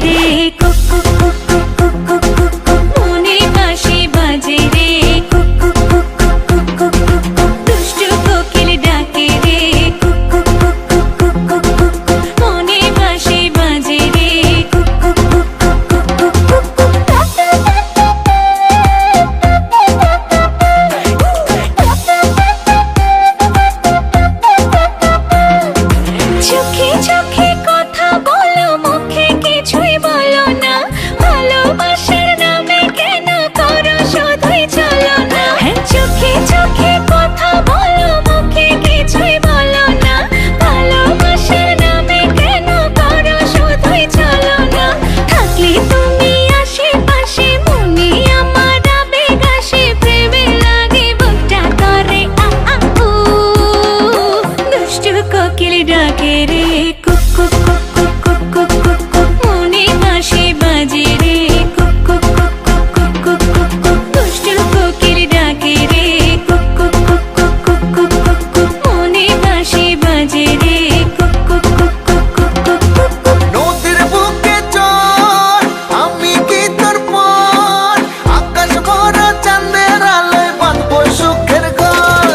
রে কুক কুক কুক কুক কুক কুক কুক মনে বাঁশি বাজে রে কুক কুক কুক কুক কুক কুক কুক দুষ্টু কোকিল ডাকে রে কুক কুক কুক কুক কুক কুক কুক মনে বাঁশি বাজে রে কুক কুক কুক কুক কুক কুক চোখে চোখে কথা বলো মুখে কিছুই বলো না ভালোবাসার নামে কেন করো শুধুই চলো না চোখে চোখে কথা বলো মুখে কিছুই বলো না ভালোবাসার নামে কেন করো শুধুই চলো না থাকলে তুমি আশেপাশে মনে আমার আবেগ আসে প্রেমে লাগে বুকটা করে আ আ উ দুষ্টু কোকিল ডাকে রে কুক কুক কুক কুক কুক কুক কুক কুক মনে বাঁশি বাজে রে কুক কুক কুক কুক কুক কুক কুক কুক দুষ্টু কোকিল ডাকে রে কুক কুক কুক কুক কুক কুক কুক কুক মনে বাঁশি বাজে রে কুক কুক কুক কুক কুক কুক কুক কুক নদীর বুকে চল আমি কি তোর পর আকাশ ভরা চাঁদের আলোয় বাঁধবো সুখের ঘর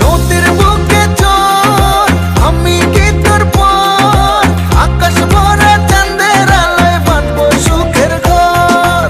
নদীর বুকে চল আমি কি তোর পর আকাশ ভরা চাঁদের আলোয় বাঁধবো সুখের ঘর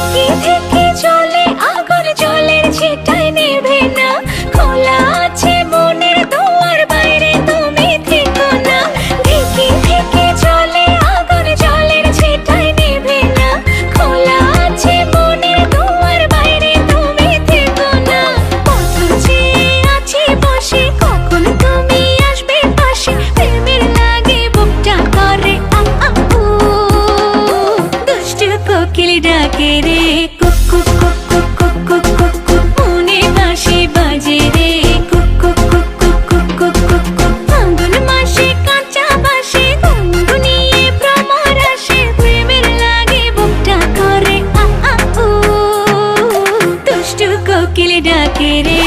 ঢেকে ঢেকে চলে আগুন জলের ছিটায় নেভে না খোলা আছে মনের দুয়ার বাইরে তুমি থেকো না ঢেকে ঢেকে চলে আগুন জলের ছিটায় নেভে না খোলা আছে মনের দুয়ার বাইরে তুমি থেকো না পথ চেয়ে আছি বসে কখন তুমি আসবে পাশে প্রেমের লাগে বুকটা করে আ আ উ দুষ্টু কোকিল ডাকে রে কুক কুক কুক কুক কুক কুক কুক কুক মনে বাঁশি বাজে রে কুক কুক কুক কুক কুক কুক কুক কুক ফাল্গুন মাসে কাঁচা বাঁশে গুনগুনিয়ে ভ্রমর আসে প্রেমের লাগে বুকটা করে আ আ উ দুষ্টু কোকিল ডাকে রে